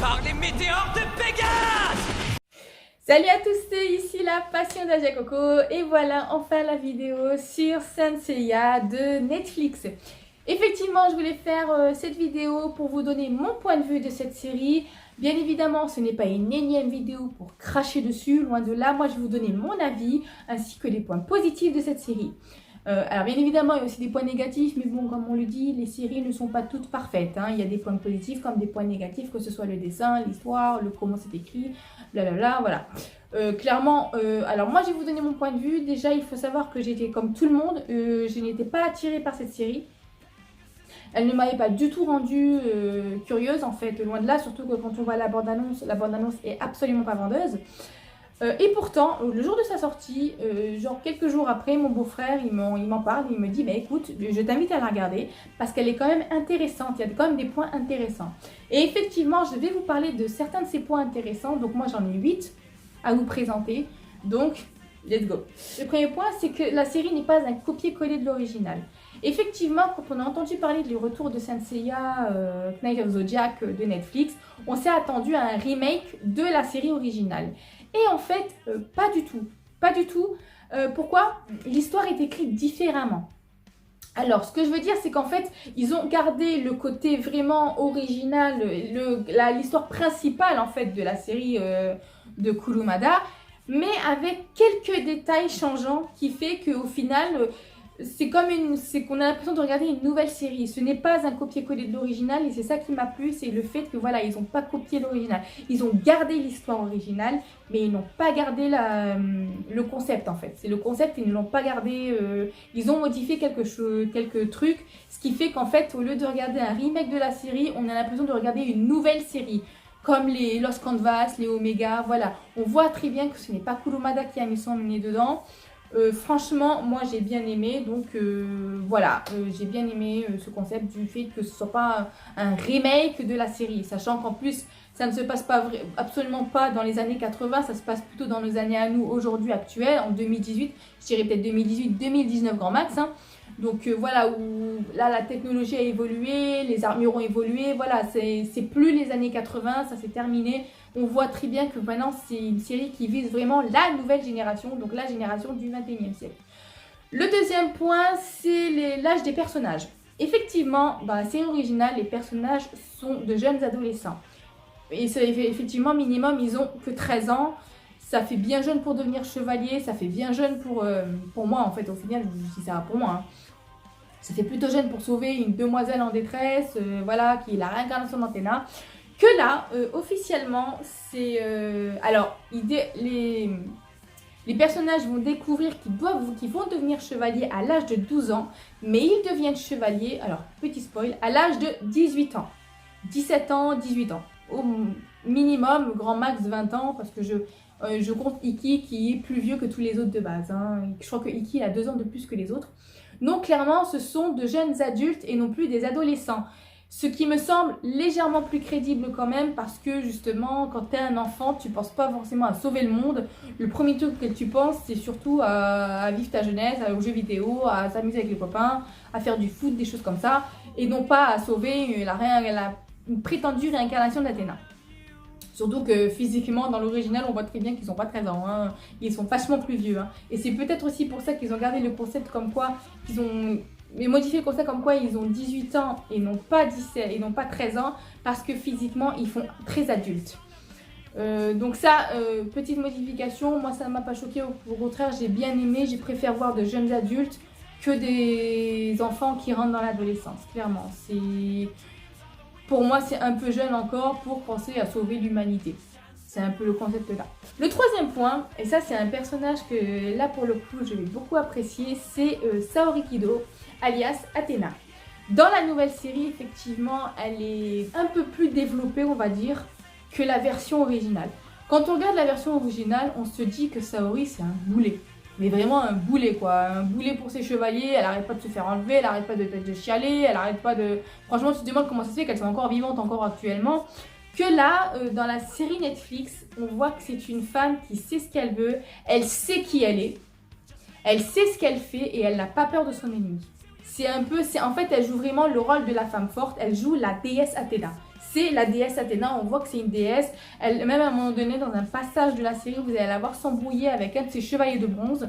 par les météores de Pégase. Salut à tous, c'est ici la passion d'Aja Coco et voilà enfin la vidéo sur Saint Seiya de Netflix. Effectivement, je voulais faire cette vidéo pour vous donner mon point de vue de cette série. Bien évidemment, ce n'est pas une énième vidéo pour cracher dessus, loin de là. Moi, je vais vous donner mon avis ainsi que les points positifs de cette série. Alors bien évidemment, il y a aussi des points négatifs, mais bon, comme on le dit, les séries ne sont pas toutes parfaites. Hein. Il y a des points positifs comme des points négatifs, que ce soit le dessin, l'histoire, le comment c'est écrit, blablabla, voilà. Clairement, alors moi je vais vous donner mon point de vue. Déjà, il faut savoir que j'étais comme tout le monde, je n'étais pas attirée par cette série. Elle ne m'avait pas du tout rendue curieuse en fait, loin de là, surtout que quand on voit la bande-annonce est absolument pas vendeuse. Et pourtant, le jour de sa sortie, genre quelques jours après, mon beau-frère, il m'en parle, il me dit, bah écoute, je t'invite à la regarder parce qu'elle est quand même intéressante, il y a quand même des points intéressants. Et effectivement, je vais vous parler de certains de ces points intéressants, donc moi j'en ai 8 à vous présenter, donc let's go. Le premier point, c'est que la série n'est pas un copier-coller de l'original. Effectivement, quand on a entendu parler du retour de Saint Seiya, Knight of Zodiac de Netflix, on s'est attendu à un remake de la série originale. Et en fait, pas du tout. Pas du tout. Pourquoi? L'histoire est écrite différemment. Alors, ce que je veux dire, c'est qu'en fait, ils ont gardé le côté vraiment original, l'histoire principale en fait de la série de Kurumada, mais avec quelques détails changeants qui fait qu'au final, c'est qu'on a l'impression de regarder une nouvelle série. Ce n'est pas un copier-coller de l'original et c'est ça qui m'a plu, c'est le fait que voilà, ils n'ont pas copié l'original. Ils ont gardé l'histoire originale, mais ils n'ont pas gardé le concept en fait. C'est le concept, ils ne l'ont pas gardé, ils ont modifié quelques trucs, ce qui fait qu'en fait, au lieu de regarder un remake de la série, on a l'impression de regarder une nouvelle série. Comme les Lost Canvas, les Omega, voilà. On voit très bien que ce n'est pas Kurumada qui a mis son nez dedans. Franchement, moi j'ai bien aimé, donc voilà, j'ai bien aimé ce concept du fait que ce ne soit pas un remake de la série, sachant qu'en plus ça ne se passe pas absolument pas dans les années 80, ça se passe plutôt dans nos années à nous aujourd'hui actuelles, en 2018, je dirais peut-être 2018-2019 grand max, hein. Donc voilà, où là la technologie a évolué, les armures ont évolué, voilà, c'est plus les années 80, ça s'est terminé. On voit très bien que maintenant c'est une série qui vise vraiment la nouvelle génération, donc la génération du 21e siècle. Le deuxième point, c'est l'âge des personnages. Effectivement, dans la série originale, les personnages sont de jeunes adolescents. Et effectivement, minimum, ils ont que 13 ans. Ça fait bien jeune pour devenir chevalier, ça fait bien jeune pour moi en fait, au final, je dis ça pour moi. Hein. Ça fait plutôt jeune pour sauver une demoiselle en détresse, voilà, qui est la réincarnation d'Athéna. Que là, officiellement, c'est... alors, les personnages vont découvrir qu'ils vont devenir chevaliers à l'âge de 12 ans, mais ils deviennent chevaliers, alors, petit spoil, à l'âge de 18 ans. 17 ans, 18 ans. Au minimum, grand max 20 ans, parce que je compte Iki qui est plus vieux que tous les autres de base. Hein. Je crois que Iki a 2 ans de plus que les autres. Donc clairement, ce sont de jeunes adultes et non plus des adolescents. Ce qui me semble légèrement plus crédible quand même parce que justement, quand tu es un enfant, tu ne penses pas forcément à sauver le monde. Le premier truc que tu penses, c'est surtout à vivre ta jeunesse, aux jeux vidéo, à s'amuser avec les copains, à faire du foot, des choses comme ça. Et non pas à sauver une prétendue réincarnation d'Athéna. Surtout que physiquement, dans l'original, on voit très bien qu'ils n'ont pas 13 ans. Hein. Ils sont vachement plus vieux. Hein. Et c'est peut-être aussi pour ça qu'ils ont gardé le concept comme quoi, modifié le concept comme quoi ils ont 18 ans et non pas 17, et non pas 13 ans, parce que physiquement, ils font très adultes. Donc ça, petite modification, moi ça ne m'a pas choqué, au contraire, j'ai bien aimé, j'ai préféré voir de jeunes adultes que des enfants qui rentrent dans l'adolescence, clairement. Pour moi, c'est un peu jeune encore pour penser à sauver l'humanité. C'est un peu le concept là. Le troisième point, et ça c'est un personnage que là pour le coup je vais beaucoup apprécier, c'est Saori Kido, alias Athéna. Dans la nouvelle série, effectivement, elle est un peu plus développée, on va dire, que la version originale. Quand on regarde la version originale, on se dit que Saori c'est un boulet. Mais vraiment un boulet quoi, un boulet pour ses chevaliers, elle arrête pas de se faire enlever, elle arrête pas de chialer, elle arrête pas de... Franchement tu te demandes comment ça se fait qu'elle soit encore vivante encore actuellement. Que là, dans la série Netflix, on voit que c'est une femme qui sait ce qu'elle veut, elle sait qui elle est, elle sait ce qu'elle fait et elle n'a pas peur de son ennemi. En fait elle joue vraiment le rôle de la femme forte, elle joue la déesse Athéna. c'est la déesse Athéna. On voit que c'est une déesse. Elle, même à un moment donné, dans un passage de la série, vous allez la voir s'embrouiller avec un de ses chevaliers de bronze.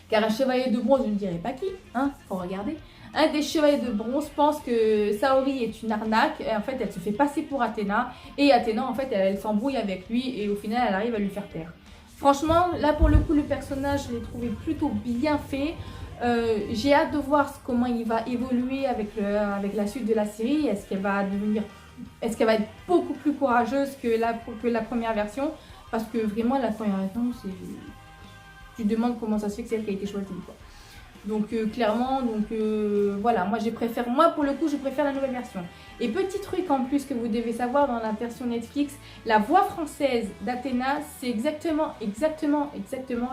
Car un chevalier de bronze, je ne dirais pas qui, hein, faut regarder. Un des chevaliers de bronze pense que Saori est une arnaque. Et en fait, elle se fait passer pour Athéna. Et Athéna, en fait, elle s'embrouille avec lui. Et au final, elle arrive à lui faire taire. Franchement, là, pour le coup, le personnage, je l'ai trouvé plutôt bien fait. J'ai hâte de voir comment il va évoluer avec la suite de la série. Est-ce qu'elle va être beaucoup plus courageuse que la première version? Parce que vraiment, la première version, c'est... Tu te demandes comment ça se fait que c'est elle qui a été choisie, quoi. Donc clairement, voilà, moi pour le coup je préfère la nouvelle version. Et petit truc en plus que vous devez savoir, dans la version Netflix, la voix française d'Athéna, c'est exactement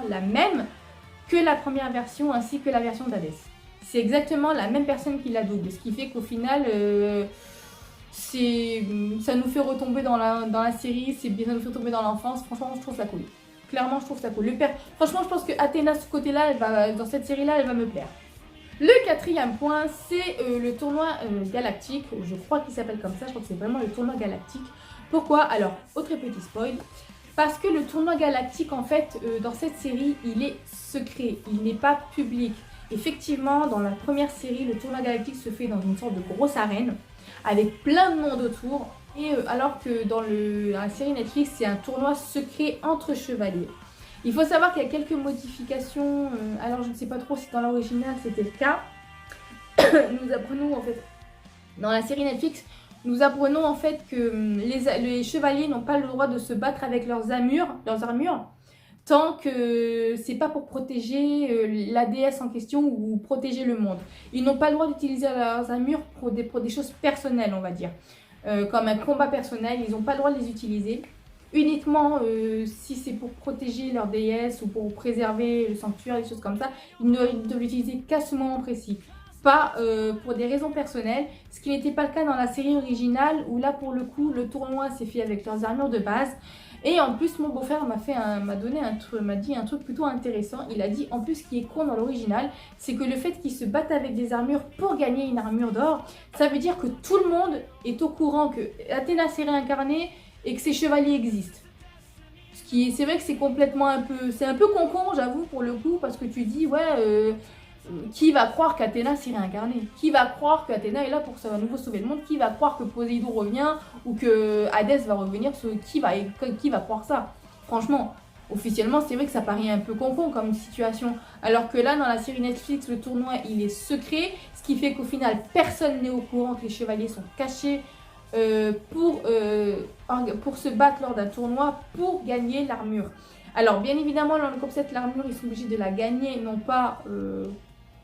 la même que la première version ainsi que la version d'Hadès. C'est exactement la même personne qui la double, ce qui fait qu'au final, ça nous fait retomber dans la série, ça nous fait retomber dans l'enfance. Franchement, je trouve ça cool. Clairement, je trouve ça cool. Franchement, je pense que Athéna, ce côté-là, dans cette série-là, elle va me plaire. Le quatrième point, c'est le tournoi galactique. Je crois qu'il s'appelle comme ça. Je crois que c'est vraiment le tournoi galactique. Pourquoi? Alors, autre petit spoil. Parce que le tournoi galactique, en fait, dans cette série, il est secret. Il n'est pas public. Effectivement, dans la première série, le tournoi galactique se fait dans une sorte de grosse arène, avec plein de monde autour. Et alors que dans la série Netflix, c'est un tournoi secret entre chevaliers. Il faut savoir qu'il y a quelques modifications. Alors je ne sais pas trop si dans l'original c'était le cas. Nous apprenons en fait, dans la série Netflix, nous apprenons en fait que les chevaliers n'ont pas le droit de se battre avec leurs armures, tant que c'est pas pour protéger la déesse en question ou protéger le monde. Ils n'ont pas le droit d'utiliser leurs armures pour des choses personnelles, on va dire. Comme un combat personnel, ils n'ont pas le droit de les utiliser. Uniquement si c'est pour protéger leur déesse ou pour préserver le sanctuaire, des choses comme ça, ils ne doivent l'utiliser qu'à ce moment précis. Pas pour des raisons personnelles, ce qui n'était pas le cas dans la série originale où là pour le coup le tournoi s'est fait avec leurs armures de base. Et en plus mon beau-frère m'a dit un truc plutôt intéressant. Il a dit en plus ce qui est con dans l'original, c'est que le fait qu'ils se battent avec des armures pour gagner une armure d'or, ça veut dire que tout le monde est au courant que Athéna s'est réincarnée et que ses chevaliers existent. C'est vrai que c'est complètement un peu con, j'avoue, pour le coup, parce que tu dis ouais, qui va croire qu'Athéna s'est réincarnée? Qui va croire qu'Athéna est là pour à nouveau sauver le monde? Qui va croire que Poséidon revient ou que Hadès va revenir? Qui va croire ça? Franchement, officiellement, c'est vrai que ça paraît un peu con comme situation. Alors que là, dans la série Netflix, le tournoi, il est secret, ce qui fait qu'au final, personne n'est au courant que les chevaliers sont cachés pour se battre lors d'un tournoi pour gagner l'armure. Alors, bien évidemment, comme cette l'armure, ils sont obligés de la gagner, non pas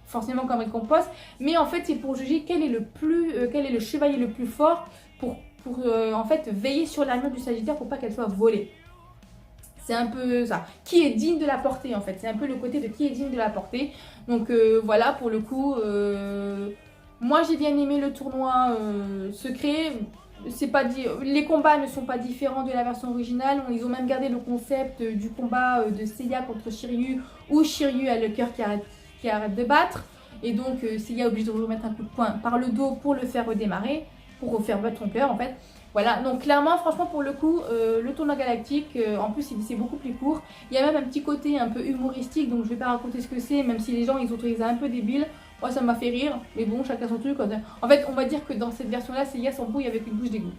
forcément comme récompense, mais en fait, c'est pour juger quel est le chevalier le plus fort pour en fait veiller sur l'armure du Sagittaire pour pas qu'elle soit volée. C'est un peu ça. Qui est digne de la porter en fait. C'est un peu le côté de qui est digne de la porter. Donc voilà, pour le coup, moi j'ai bien aimé le tournoi secret. Les combats ne sont pas différents de la version originale. Ils ont même gardé le concept du combat de Seiya contre Shiryu, où Shiryu a le cœur qui arrête de battre. Et donc Seiya est obligé de remettre un coup de poing par le dos pour le faire redémarrer, pour refaire battre son cœur en fait. Voilà, donc clairement, franchement, pour le coup, le tournoi galactique, en plus, c'est beaucoup plus court. Il y a même un petit côté un peu humoristique, donc je vais pas raconter ce que c'est, même si les gens, ils ont trouvé ça un peu débile. Moi, ça m'a fait rire, mais bon, chacun son truc. En fait, on va dire que dans cette version-là, Seiya s'embrouille avec une bouche d'égout.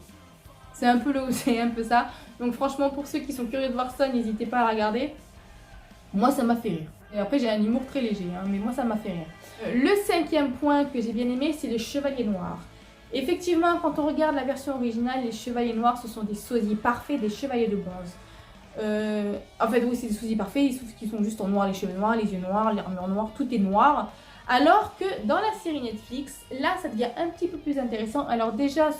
C'est un peu ça. Donc franchement, pour ceux qui sont curieux de voir ça, n'hésitez pas à la regarder. Moi, ça m'a fait rire. Et après, j'ai un humour très léger, hein, mais moi, ça m'a fait rire. Le cinquième point que j'ai bien aimé, c'est le chevalier noir. Effectivement, quand on regarde la version originale, les chevaliers noirs, ce sont des sosies parfaits, des chevaliers de bronze. En fait, oui, c'est des sosies parfaits, qui sont juste en noir, les cheveux noirs, les yeux noirs, l'armure noire, tout est noir. Alors que dans la série Netflix, là, ça devient un petit peu plus intéressant. Alors déjà,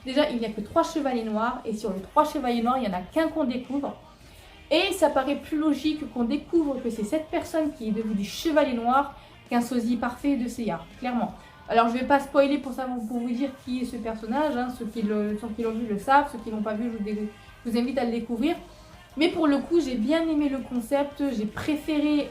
il n'y a que 3 chevaliers noirs, et sur les 3 chevaliers noirs, il n'y en a qu'un qu'on découvre. Et ça paraît plus logique qu'on découvre que c'est cette personne qui est devenue chevalier noir qu'un sosie parfait de Seiya, clairement. Alors je ne vais pas spoiler pour vous dire qui est ce personnage, hein. Ceux qui l'ont vu le savent, ceux qui ne l'ont pas vu, je vous invite à le découvrir. Mais pour le coup, j'ai bien aimé le concept, j'ai préféré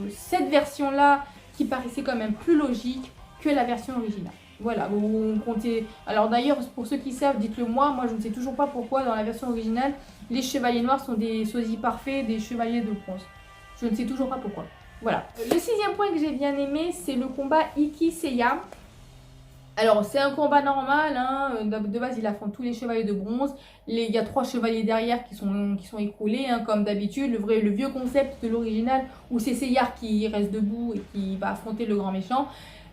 cette version-là qui paraissait quand même plus logique que la version originale. Voilà, on comptait. Alors d'ailleurs, pour ceux qui savent, dites-le moi je ne sais toujours pas pourquoi dans la version originale, les chevaliers noirs sont des sosies parfaits, des chevaliers de bronze. Je ne sais toujours pas pourquoi. Voilà. Le sixième point que j'ai bien aimé, c'est le combat Iki Seiya. Alors c'est un combat normal, hein. De base il affronte tous les chevaliers de bronze. Il y a 3 chevaliers derrière qui sont écroulés, hein, comme d'habitude. Le vieux concept de l'original où c'est Seiya qui reste debout et qui va affronter le grand méchant.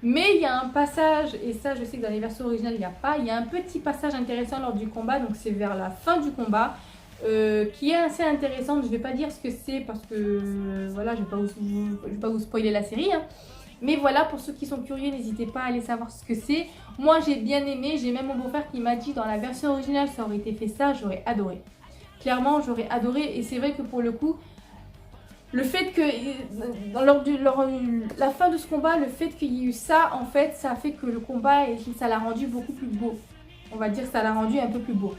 Mais il y a un passage, et ça je sais que dans les versions originales il n'y a pas, il y a un petit passage intéressant lors du combat, donc c'est vers la fin du combat, qui est assez intéressante. Je ne vais pas dire ce que c'est parce que voilà, je ne vais pas vous spoiler la série, hein. Mais voilà, pour ceux qui sont curieux, n'hésitez pas à aller savoir ce que c'est. Moi j'ai bien aimé, j'ai même mon beau-frère qui m'a dit dans la version originale ça aurait été fait ça, j'aurais adoré. Clairement j'aurais adoré, et c'est vrai que pour le coup, le fait que, lors la fin de ce combat, le fait qu'il y ait eu ça, en fait, ça a fait que le combat, ça l'a rendu beaucoup plus beau. On va dire que ça l'a rendu un peu plus beau.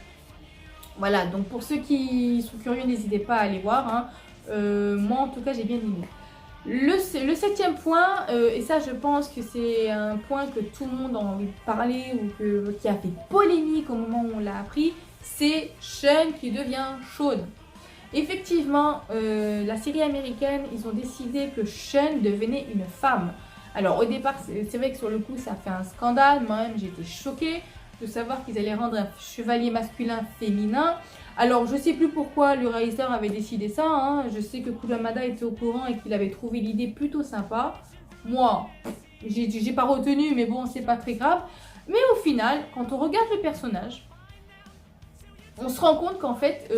Voilà, donc pour ceux qui sont curieux, n'hésitez pas à aller voir, hein. Moi, en tout cas, j'ai bien aimé. Le 7e point, et ça, je pense que c'est un point que tout le monde a envie de parler ou qui a fait polémique au moment où on l'a appris, c'est Shun qui devient Shaun. Effectivement, la série américaine, ils ont décidé que Shun devenait une femme. Alors au départ, c'est vrai que sur le coup, ça a fait un scandale. Moi-même, j'étais choquée de savoir qu'ils allaient rendre un chevalier masculin féminin. Alors je sais plus pourquoi le réalisateur avait décidé ça, hein. Je sais que Kurumada était au courant et qu'il avait trouvé l'idée plutôt sympa. Moi, j'ai pas retenu, mais bon, c'est pas très grave. Mais au final, quand on regarde le personnage, on se rend compte qu'en fait,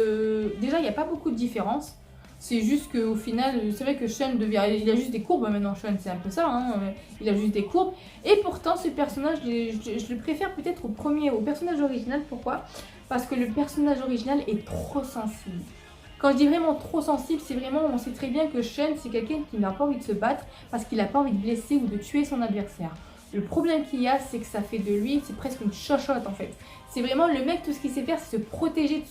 déjà, il n'y a pas beaucoup de différence. C'est juste qu'au final, c'est vrai que Shun devient... Il a juste des courbes maintenant, Shun, c'est un peu ça, hein. Il a juste des courbes. Et pourtant, ce personnage, je le préfère peut-être au personnage original. Pourquoi? Parce que le personnage original est trop sensible. Quand je dis vraiment trop sensible, c'est vraiment, on sait très bien que Shun, c'est quelqu'un qui n'a pas envie de se battre parce qu'il n'a pas envie de blesser ou de tuer son adversaire. Le problème qu'il y a, c'est que ça fait de lui, c'est presque une chochotte en fait. C'est vraiment le mec, tout ce qu'il sait faire, c'est se protéger de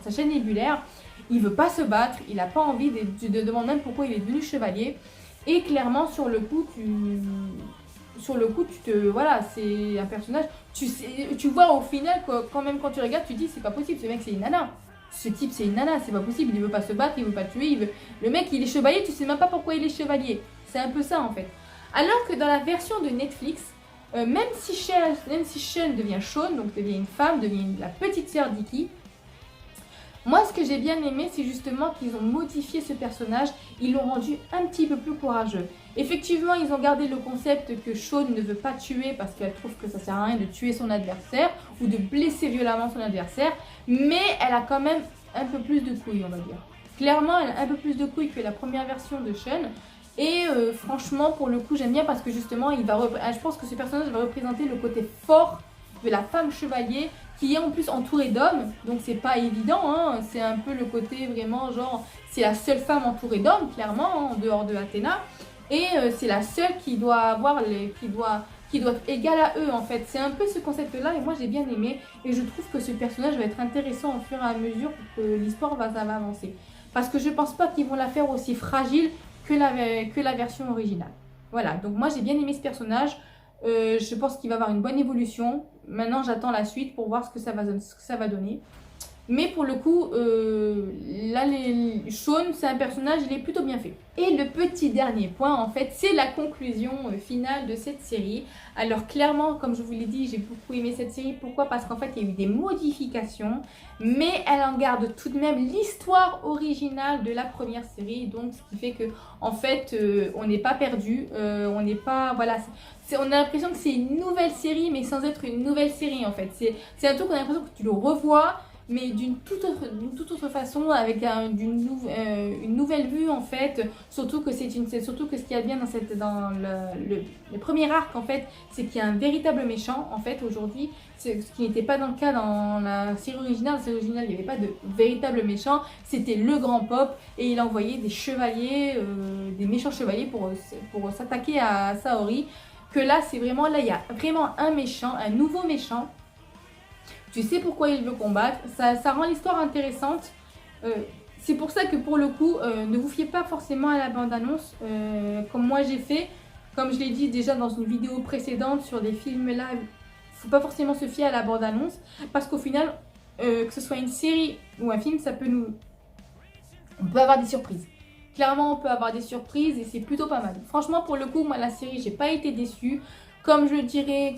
sa chaîne nébulaire. Il veut pas se battre, il n'a pas envie, tu te demandes même pourquoi il est devenu chevalier. Et clairement, sur le coup, voilà, c'est un personnage, tu vois au final, quand même quand tu regardes, tu te dis, c'est pas possible, ce mec c'est une nana. Ce type c'est une nana, c'est pas possible, il veut pas se battre, il veut pas tuer, le mec il est chevalier, tu sais même pas pourquoi il est chevalier. C'est un peu ça en fait. Alors que dans la version de Netflix, même si Shun devient Shaun, donc devient une femme, devient la petite sœur d'Iki, moi ce que j'ai bien aimé, c'est justement qu'ils ont modifié ce personnage, ils l'ont rendu un petit peu plus courageux. Effectivement, ils ont gardé le concept que Shaun ne veut pas tuer parce qu'elle trouve que ça sert à rien de tuer son adversaire ou de blesser violemment son adversaire, mais elle a quand même un peu plus de couilles, on va dire. Clairement, elle a un peu plus de couilles que la première version de Shun. Et franchement, pour le coup, j'aime bien parce que justement, je pense que ce personnage va représenter le côté fort de la femme chevalier qui est en plus entourée d'hommes. Donc c'est pas évident, hein. C'est un peu le côté vraiment genre, c'est la seule femme entourée d'hommes, clairement, hein, en dehors de Athéna. Et c'est la seule qui doit avoir qui doit être égale à eux en fait. C'est un peu ce concept-là et moi j'ai bien aimé. Et je trouve que ce personnage va être intéressant au fur et à mesure que l'histoire va avancer. Parce que je pense pas qu'ils vont la faire aussi fragile que la version originale. Voilà, donc moi j'ai bien aimé ce personnage. Je pense qu'il va avoir une bonne évolution. Maintenant j'attends la suite pour voir ce que ça va donner. Mais pour le coup, là, Shaun, c'est un personnage, il est plutôt bien fait. Et le petit dernier point, en fait, c'est la conclusion finale de cette série. Alors clairement, comme je vous l'ai dit, j'ai beaucoup aimé cette série. Pourquoi? Parce qu'en fait, il y a eu des modifications, mais elle en garde tout de même l'histoire originale de la première série. Donc, ce qui fait que, en fait, on n'est pas perdu, on n'est pas, voilà, on a l'impression que c'est une nouvelle série, mais sans être une nouvelle série, en fait. C'est un truc qu'on a l'impression que tu le revois, mais d'une toute autre façon, avec une nouvelle vue en fait. Surtout que surtout que ce qu'il y a bien dans le premier arc en fait, c'est qu'il y a un véritable méchant en fait aujourd'hui, ce qui n'était pas dans le cas dans la série originale. Dans la série originale, il n'y avait pas de véritable méchant, c'était le grand Pop et il a envoyé des chevaliers, des méchants chevaliers pour s'attaquer à Saori. Que là, il y a vraiment un méchant, un nouveau méchant. Tu sais pourquoi il veut combattre, ça rend l'histoire intéressante. C'est pour ça que pour le coup, ne vous fiez pas forcément à la bande-annonce, comme moi j'ai fait. Comme je l'ai dit déjà dans une vidéo précédente sur des films là, il ne faut pas forcément se fier à la bande-annonce parce qu'au final, que ce soit une série ou un film, on peut avoir des surprises. Clairement, on peut avoir des surprises et c'est plutôt pas mal. Franchement, pour le coup, moi, la série, j'ai pas été déçue. Comme je dirais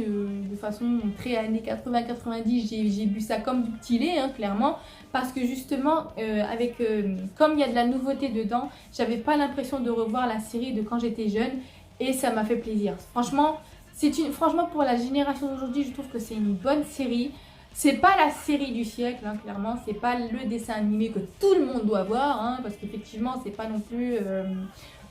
de façon très années 80-90, j'ai bu ça comme du petit lait, hein, clairement. Parce que justement, comme il y a de la nouveauté dedans, j'avais pas l'impression de revoir la série de quand j'étais jeune. Et ça m'a fait plaisir. Franchement, franchement, pour la génération d'aujourd'hui, je trouve que c'est une bonne série. C'est pas la série du siècle, hein, clairement. C'est pas le dessin animé que tout le monde doit voir, hein, parce qu'effectivement, c'est pas non plus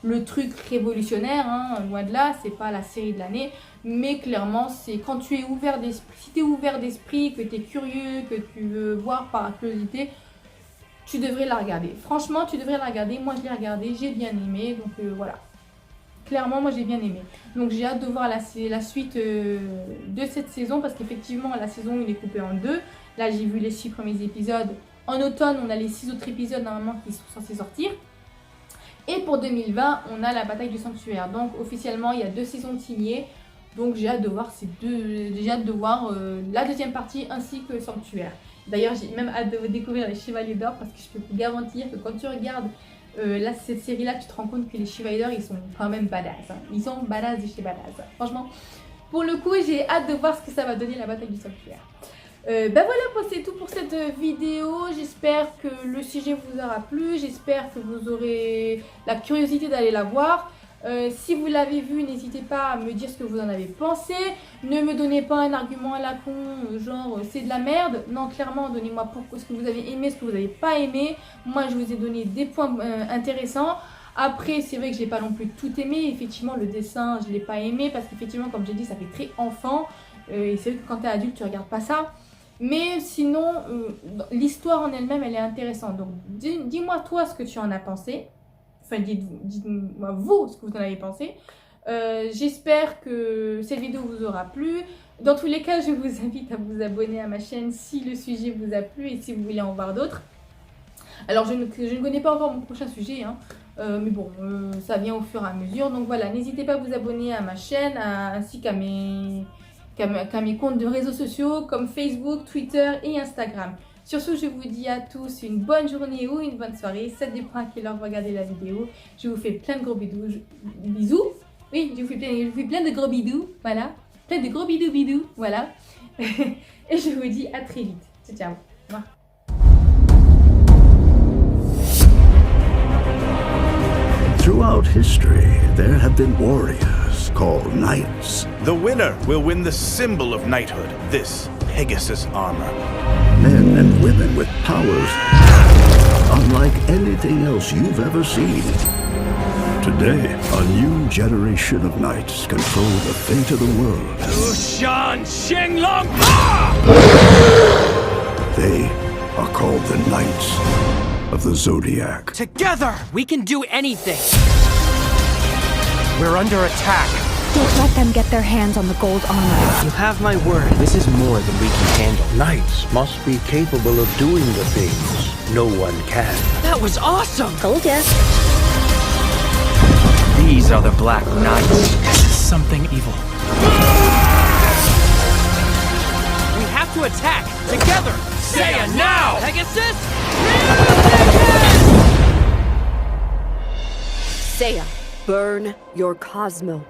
le truc révolutionnaire, hein, loin de là. C'est pas la série de l'année, mais clairement, c'est quand tu es ouvert d'esprit. Si tu es ouvert d'esprit, que tu es curieux, que tu veux voir par curiosité, tu devrais la regarder. Franchement, tu devrais la regarder. Moi, je l'ai regardée, j'ai bien aimé, donc voilà. Clairement, moi j'ai bien aimé. Donc j'ai hâte de voir la suite de cette saison parce qu'effectivement la saison 1 est coupée en deux. Là j'ai vu les 6 premiers épisodes. En automne on a les 6 autres épisodes normalement qui sont censés sortir. Et pour 2020 on a la bataille du sanctuaire. Donc officiellement il y a 2 saisons signées. Donc j'ai hâte de voir la deuxième partie ainsi que le sanctuaire. D'ailleurs j'ai même hâte de découvrir les Chevaliers d'Or parce que je peux vous garantir que quand tu regardes cette série-là, tu te rends compte que les Chevaliers, ils sont quand même badass. Hein. Ils sont badass de chez badass. Franchement, pour le coup, j'ai hâte de voir ce que ça va donner la bataille du sanctuaire. Ben voilà, c'est tout pour cette vidéo. J'espère que le sujet vous aura plu. J'espère que vous aurez la curiosité d'aller la voir. Si vous l'avez vu, n'hésitez pas à me dire ce que vous en avez pensé. Ne me donnez pas un argument à la con, genre c'est de la merde. Non, clairement, donnez-moi ce que vous avez aimé, ce que vous n'avez pas aimé. Moi, je vous ai donné des points intéressants. Après, c'est vrai que j'ai pas non plus tout aimé. Effectivement, le dessin, je l'ai pas aimé parce qu'effectivement, comme j'ai dit, ça fait très enfant. Et c'est vrai que quand tu es adulte, tu regardes pas ça. Mais sinon, l'histoire en elle-même, elle est intéressante. Donc, dis-moi toi ce que tu en as pensé. Enfin, dites-moi vous ce que vous en avez pensé. J'espère que cette vidéo vous aura plu. Dans tous les cas, je vous invite à vous abonner à ma chaîne si le sujet vous a plu et si vous voulez en voir d'autres. Alors, je ne connais pas encore mon prochain sujet, hein, mais bon, ça vient au fur et à mesure. Donc voilà, n'hésitez pas à vous abonner à ma chaîne ainsi qu'à mes comptes de réseaux sociaux comme Facebook, Twitter et Instagram. Sur ce, je vous dis à tous une bonne journée ou une bonne soirée. Ça dépend à quelle heure vous regardez la vidéo. Je vous fais plein de gros bisous. Oui, je vous fais plein de gros bidous. Voilà. Plein de gros bidous. Voilà. Et je vous dis à très vite. Ciao, ciao. Au revoir. Throughout history, there have been warriors called knights. The winner will win the symbol of knighthood, this Pegasus armor. Men and women with powers unlike anything else you've ever seen. Today, a new generation of knights control the fate of the world. Lushan Xinglong Pa! They are called the Knights of the Zodiac. Together, we can do anything. We're under attack. Don't let them get their hands on the gold armor. You have my word. This is more than we can handle. Knights must be capable of doing the things no one can. That was awesome. Told ya. These are the Black Knights. Something evil. We have to attack together. Seiya now. Pegasus. Seiya, burn your Cosmo.